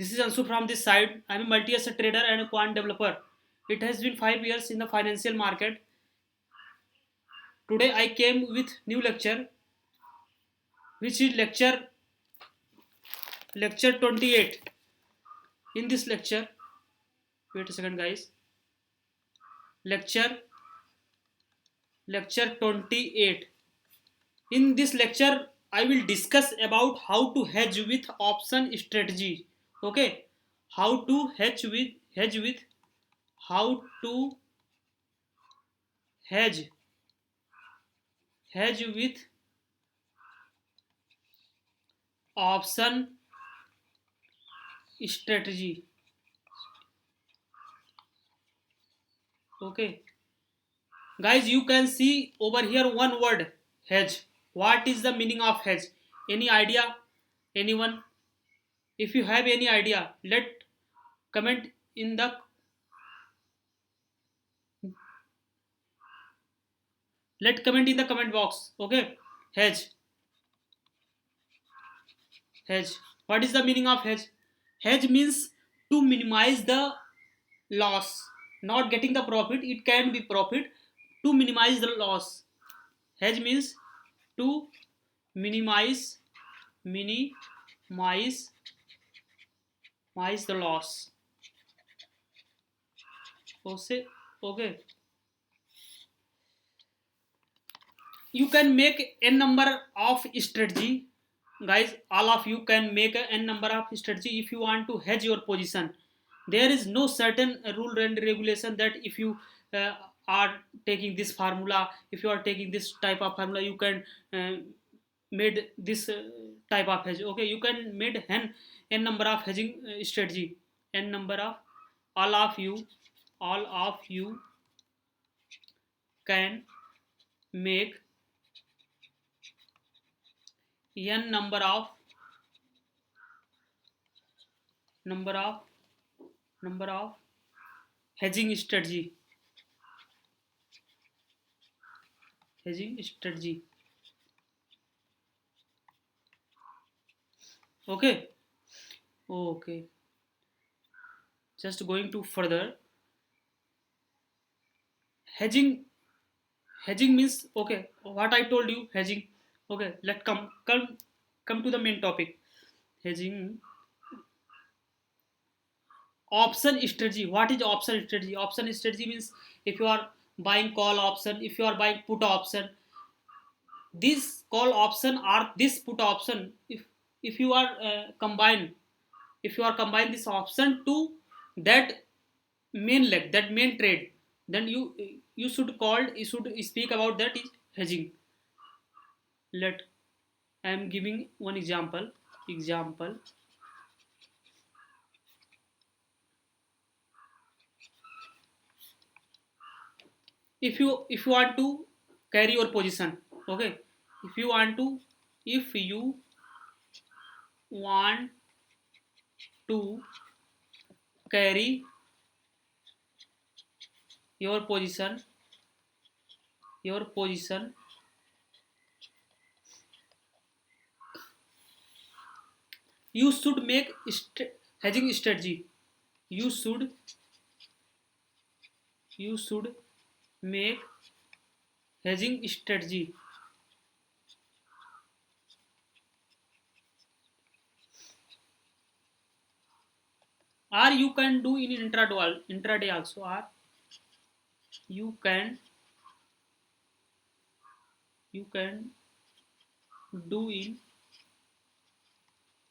This is also from this side. I'm a multi-asset trader and a quant developer. It has been 5 years in the financial market. Today I came with new lecture, which is lecture 28. In this lecture, wait a second guys, lecture lecture 28. In this lecture I will discuss about how to hedge with option strategy. Okay, how to hedge with how to hedge hedge with option strategy. Okay guys, you can see over here one word, hedge. What is the meaning of hedge? Any idea? Anyone? If you have any idea, comment in the let comment in the comment box. Okay, hedge. Hedge, what is the meaning of hedge? Hedge means to minimize the loss, not getting the profit. It can be profit. To minimize the loss, hedge means to minimize minimize minimize the loss. Okay, okay. You can make n number of strategy. Guys, all of you can make a n number of strategy if you want to hedge your position. There is no certain rule and regulation that if you uh, are taking this formula, if you are taking this type of formula, you can made this type of hedge. Okay, you can made n number of hedging strategy. N number of, all of you all of you can make n number of number of hedging strategy. Hedging strategy. Okay, okay. Just going to further. Hedging. Hedging means, okay, what I told you, hedging. Okay, let come to the main topic. Hedging. Option strategy. What is option strategy? Option strategy means if you are buying call option, if you are buying put option, this call option or this put option, if you are combine, if you are combine this option to that main leg, that main trade, then you should speak about that is hedging. Let I am giving one example. If you want to carry your position. Okay, if you want to if you want to carry your position, you should make hedging strategy. You should you should make hedging strategy. Or you can do in intraday also, or you can you can do in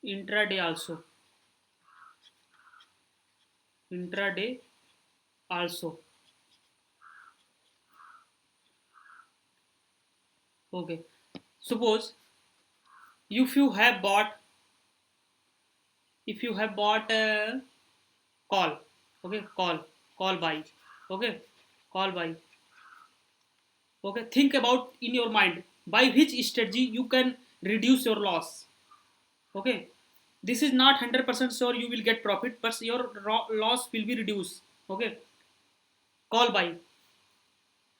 intraday also. Intraday also. Okay, suppose if you have bought a call. Okay, call buy. Okay, call buy. Okay, think about in your mind by which strategy you can reduce your loss. Okay, this is not 100% sure you will get profit, but your loss will be reduced. Okay, call buy.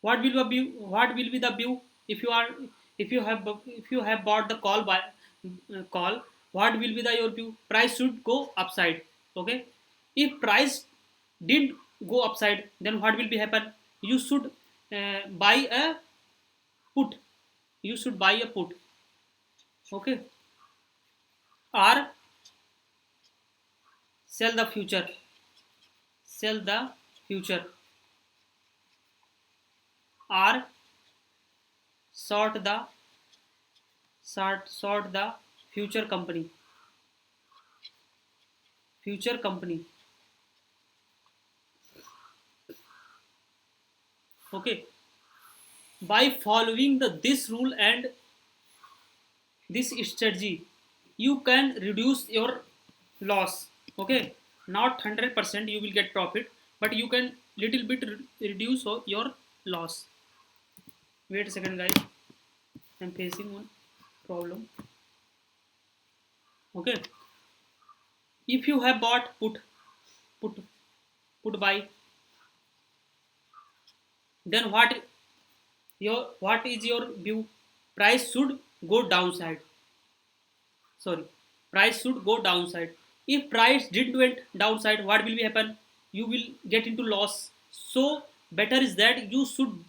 What will be the view? If you are if you have bought the call, what will be the your view? Price should go upside. Okay, if price didn't go upside, then what will be happen? You should buy a put. You should buy a put. Okay, or sell the future. Sell the future, or sort the sort the future company. Future company. Okay, by following the this rule and this strategy, you can reduce your loss. Okay, not 100% you will get profit, but you can little bit reduce your loss. Wait a second, guys. I'm facing one problem. Okay, if you have bought put put buy, then what is your view? Price should go downside. Sorry, price should go downside. If price didn't went downside, what will be happen? You will get into loss. So better is that you should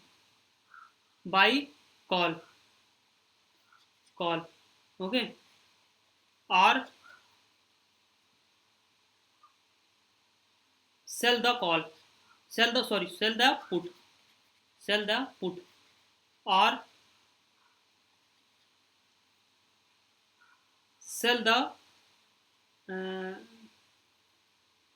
buy call. Call. Okay, or sell the call. Sell the put. Sell the put, or sell the uh,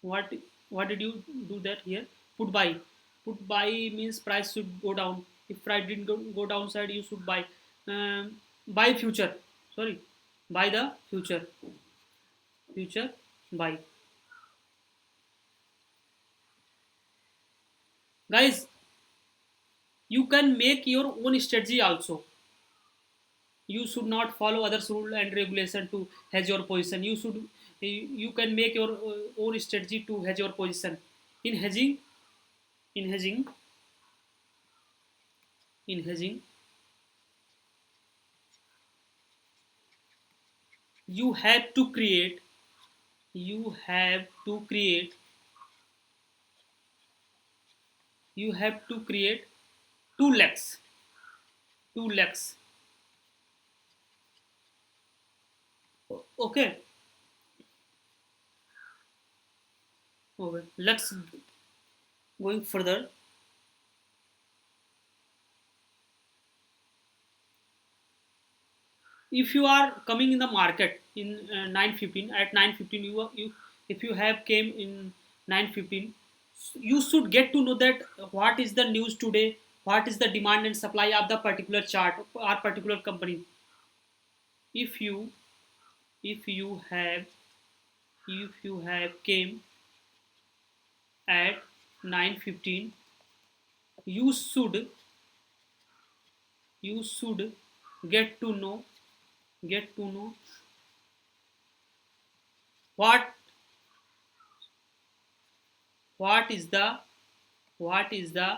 what what did you do that here? Put buy. Put buy means price should go down. If price didn't go downside, you should buy. Buy future. Sorry, buy the future. Future buy. Guys, you can make your own strategy also. You should not follow others rule and regulation to hedge your position. You can make your own strategy to hedge your position. In hedging, in hedging, in hedging, you have to create. You have to create. You have to create two legs. Two legs. Okay. Okay. Let's going further. If you are coming in the market in 9:15, at 9:15 you if you have came in 9:15, you should get to know that what is the news today, what is the demand and supply of the particular chart or particular company. if you if you have if you have came at 9:15, you should you should get to know get to know what what is the what is the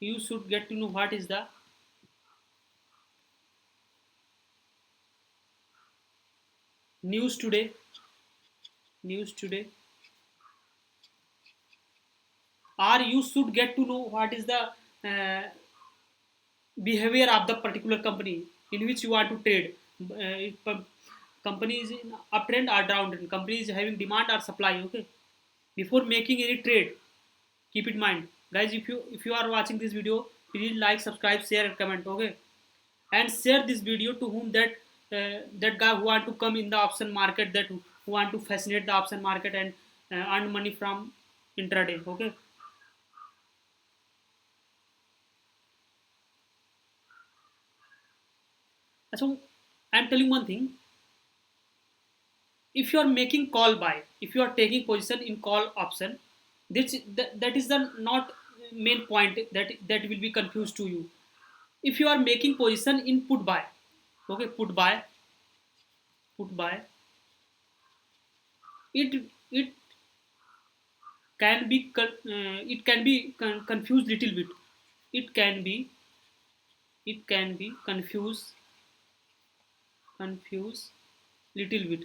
you should get to know what is the news today. News today, or you should get to know what is the behavior of the particular company in which you want to trade. If company is in uptrend or downtrend, company is having demand or supply. Okay, before making any trade, keep it mind, guys. If you are watching this video, please like, subscribe, share and comment. Okay, and share this video to whom that guy who want to come in the option market, that who want to fascinate the option market and earn money from intraday. Okay, so I'm telling one thing. If you are making call buy, if you are taking position in call option, that is the not main point that will be confused to you. If you are making position in put buy, okay, put buy, it can be confused little bit. It can be confuse little bit.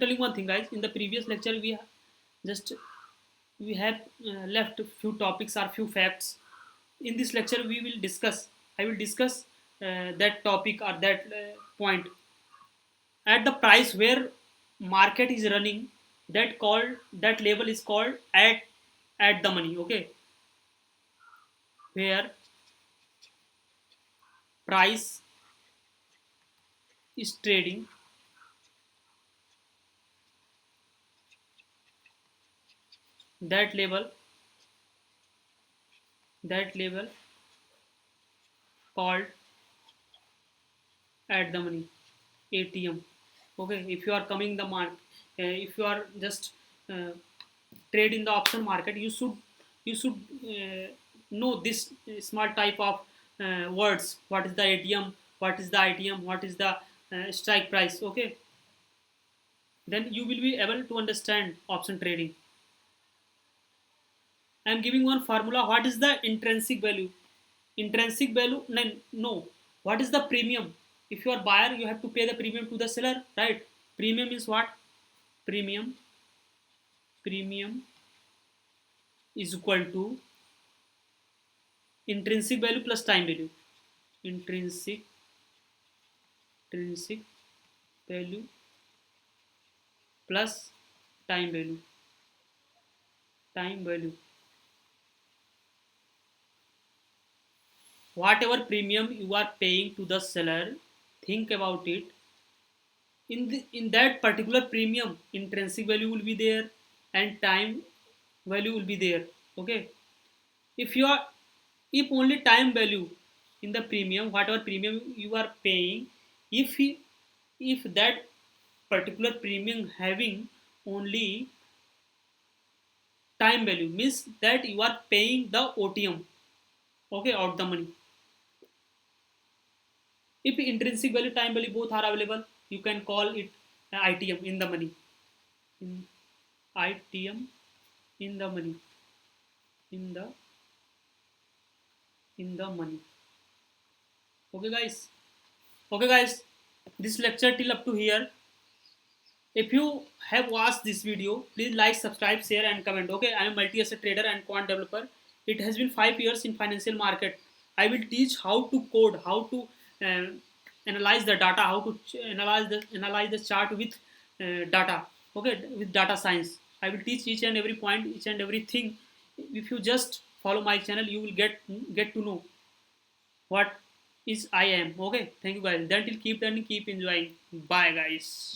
telling one thing, guys. In the previous lecture, just we have left few topics or few facts. In this lecture, we will discuss. I will discuss that topic or that point at the price where market is running. That level is called at the money. Okay, where price is trading, that level that level called at the money, ATM. Okay, if you are coming the market, if you are just uh, trade in the option market, you should know this small type of words. What is the ATM, what is the ITM, what is the strike price. Okay, then you will be able to understand option trading. I am giving one formula. What is the intrinsic value? Intrinsic value, no, no. What is the premium? If you are buyer, you have to pay the premium to the seller, right? Premium is what? Premium premium is equal to intrinsic value plus time value. Intrinsic intrinsic value plus time value. Whatever premium you are paying to the seller, think about it. In that particular premium, intrinsic value will be there and time value will be there. Okay, if you are if only time value in the premium, whatever premium you are paying, if if that particular premium having only time value, means that you are paying the OTM, okay, out the money. If intrinsic value, time value both are available, you can call it ITM, in the money. In ITM, in the money, in the money. Okay, guys. Okay, guys. This lecture till up to here. If you have watched this video, please like, subscribe, share, and comment. Okay, I am multi-asset trader and quant developer. It has been 5 years in financial market. I will teach how to code, how to uh, analyze the data, how to analyze the chart with data. Okay, with data science. I will teach each and every point, each and everything. If you just follow my channel, you will get to know what is I am. Okay, thank you guys. Then till keep learning, keep enjoying. Bye, guys.